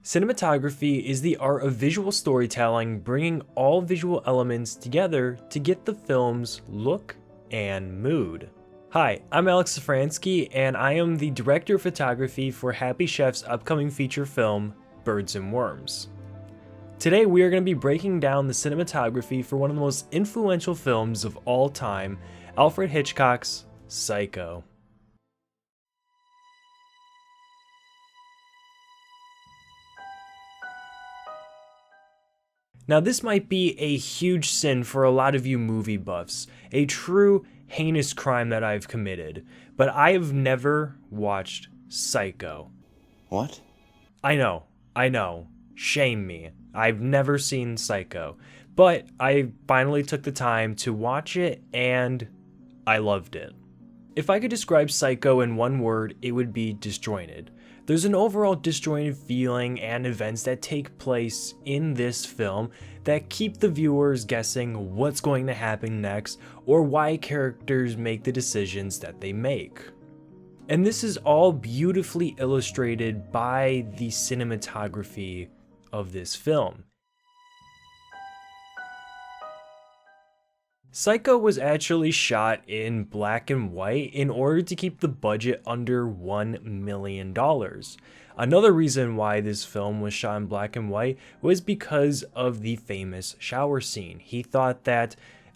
Cinematography is the art of visual storytelling, bringing all visual elements together to get the film's look and mood. Hi, I'm Alex Safransky, and I am the director of photography for Happy Chef's upcoming feature film, Birds and Worms. Today we are going to be breaking down the cinematography for one of the most influential films of all time, Alfred Hitchcock's Psycho. Now this might be a huge sin for a lot of you movie buffs, a true heinous crime that I've committed, but I have never watched Psycho. What? I know, shame me. I've never seen Psycho, but I finally took the time to watch it and I loved it. If I could describe Psycho in one word, it would be disjointed. There's an overall disjointed feeling and events that take place in this film that keep the viewers guessing what's going to happen next or why characters make the decisions that they make. And this is all beautifully illustrated by the cinematography of this film. Psycho was actually shot in black and white in order to keep the budget under $1 million. Another reason why this film was shot in black and white was because of the famous shower scene.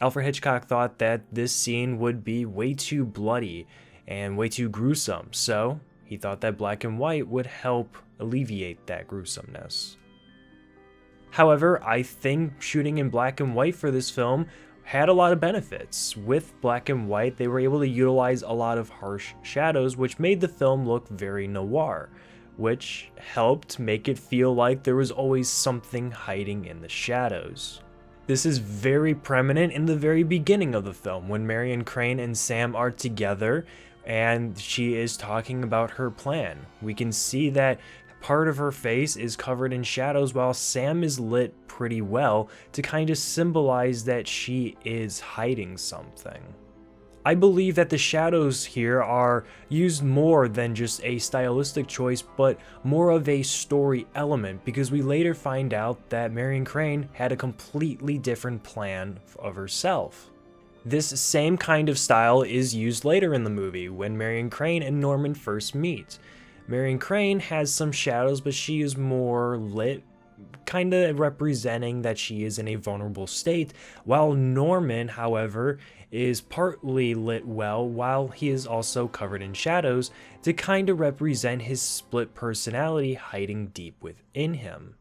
Alfred Hitchcock thought that this scene would be way too bloody and way too gruesome, so he thought that black and white would help alleviate that gruesomeness. However, I think shooting in black and white for this film had a lot of benefits. With black and white, they were able to utilize a lot of harsh shadows, which made the film look very noir, which helped make it feel like there was always something hiding in the shadows. This is very prominent in the very beginning of the film, when Marion Crane and Sam are together and she is talking about her plan. We can see that part of her face is covered in shadows while Sam is lit pretty well to kind of symbolize that she is hiding something. I believe that the shadows here are used more than just a stylistic choice, but more of a story element, because we later find out that Marion Crane had a completely different plan of herself. This same kind of style is used later in the movie when Marion Crane and Norman first meet. Marion Crane has some shadows, but she is more lit, kind of representing that she is in a vulnerable state, while Norman, however, is partly lit well while he is also covered in shadows to kind of represent his split personality hiding deep within him.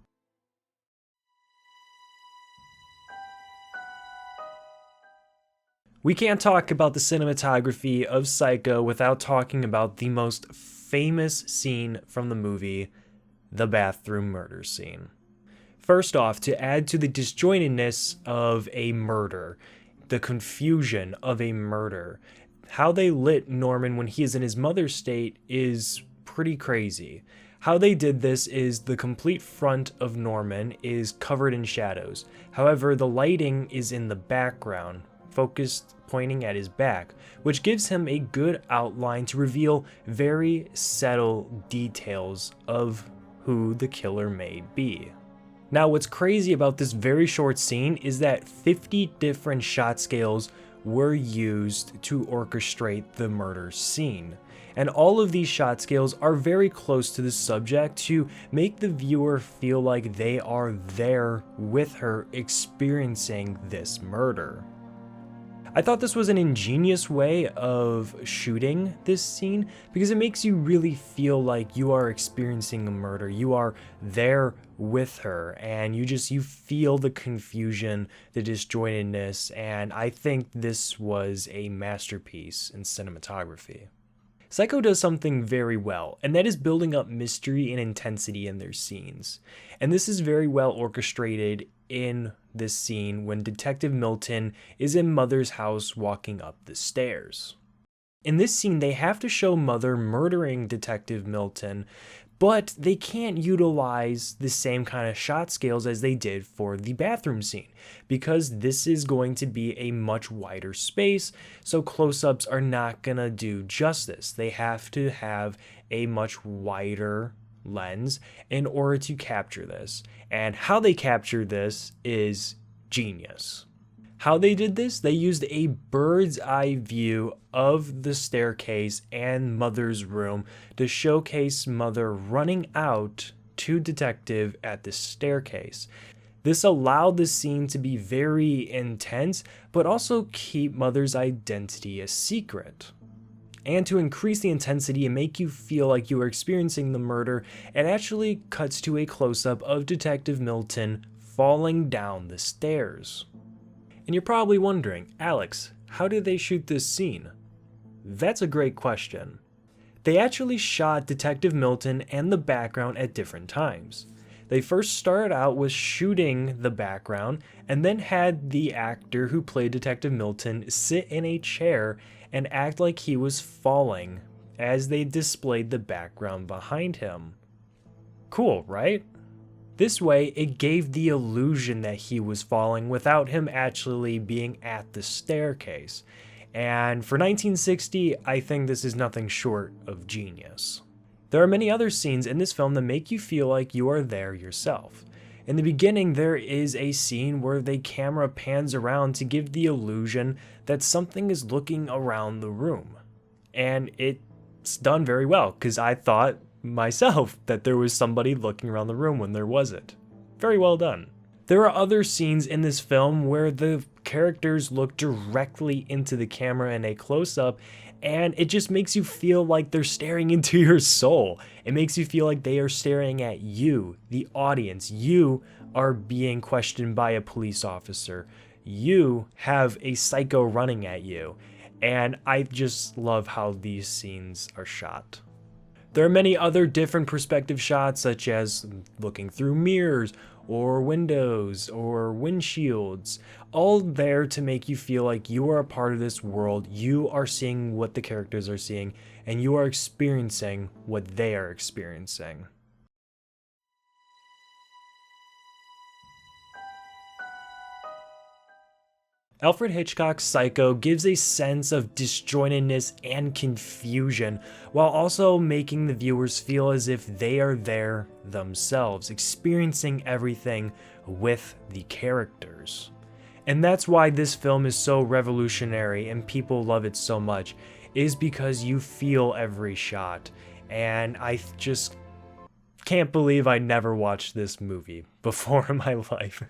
We can't talk about the cinematography of Psycho without talking about the most famous scene from the movie, the bathroom murder scene. First off, to add to the disjointedness of a murder, the confusion of a murder, how they lit Norman when he is in his mother's state is pretty crazy. How they did this is the complete front of Norman is covered in shadows. However, the lighting is in the background, focused pointing at his back, which gives him a good outline to reveal very subtle details of who the killer may be. Now, what's crazy about this very short scene is that 50 different shot scales were used to orchestrate the murder scene. And all of these shot scales are very close to the subject to make the viewer feel like they are there with her experiencing this murder. I thought this was an ingenious way of shooting this scene because it makes you really feel like you are experiencing a murder. You are there with her and you feel the confusion, the disjointedness, and I think this was a masterpiece in cinematography. Psycho does something very well, and that is building up mystery and intensity in their scenes. And this is very well orchestrated in this scene when Detective Milton is in Mother's house walking up the stairs. In this scene, they have to show Mother murdering Detective Milton, but they can't utilize the same kind of shot scales as they did for the bathroom scene, because this is going to be a much wider space, so close-ups are not gonna do justice. They have to have a much wider lens in order to capture this. And how they captured this is genius. How they did this? They used a bird's eye view of the staircase and Mother's room to showcase Mother running out to Detective at the staircase. This allowed the scene to be very intense, but also keep Mother's identity a secret. And to increase the intensity and make you feel like you are experiencing the murder, it actually cuts to a close-up of Detective Milton falling down the stairs. And you're probably wondering, Alex, how did they shoot this scene? That's a great question. They actually shot Detective Milton and the background at different times. They first started out with shooting the background and then had the actor who played Detective Milton sit in a chair and act like he was falling as they displayed the background behind him. Cool, right? This way, it gave the illusion that he was falling without him actually being at the staircase. And for 1960, I think this is nothing short of genius. There are many other scenes in this film that make you feel like you are there yourself. In the beginning, there is a scene where the camera pans around to give the illusion that something is looking around the room. And it's done very well, because I thought myself that there was somebody looking around the room when there wasn't. Very well done. There are other scenes in this film where the characters look directly into the camera in a close-up, and it just makes you feel like they're staring into your soul. It makes you feel like they are staring at you, the audience. You are being questioned by a police officer. You have a psycho running at you. And I just love how these scenes are shot. There are many other different perspective shots, such as looking through mirrors or windows or windshields, all there to make you feel like you are a part of this world. You are seeing what the characters are seeing, and you are experiencing what they are experiencing. Alfred Hitchcock's Psycho gives a sense of disjointedness and confusion, while also making the viewers feel as if they are there themselves, experiencing everything with the characters. And that's why this film is so revolutionary and people love it so much, is because you feel every shot. And I just can't believe I never watched this movie before in my life.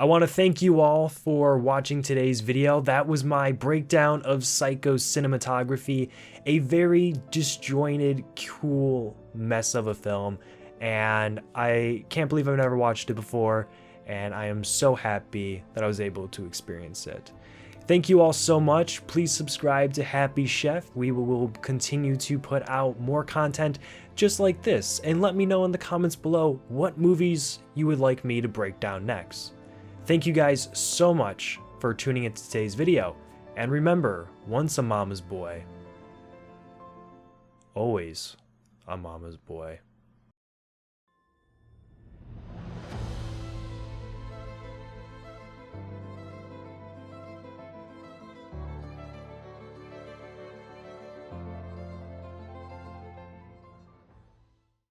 I want to thank you all for watching today's video. That was my breakdown of Psycho's cinematography, a very disjointed, cool mess of a film, and I can't believe I've never watched it before, and I am so happy that I was able to experience it. Thank you all so much. Please subscribe to Happy Chef. We will continue to put out more content just like this, and let me know in the comments below what movies you would like me to break down next. Thank you guys so much for tuning into today's video, and remember, once a mama's boy, always a mama's boy.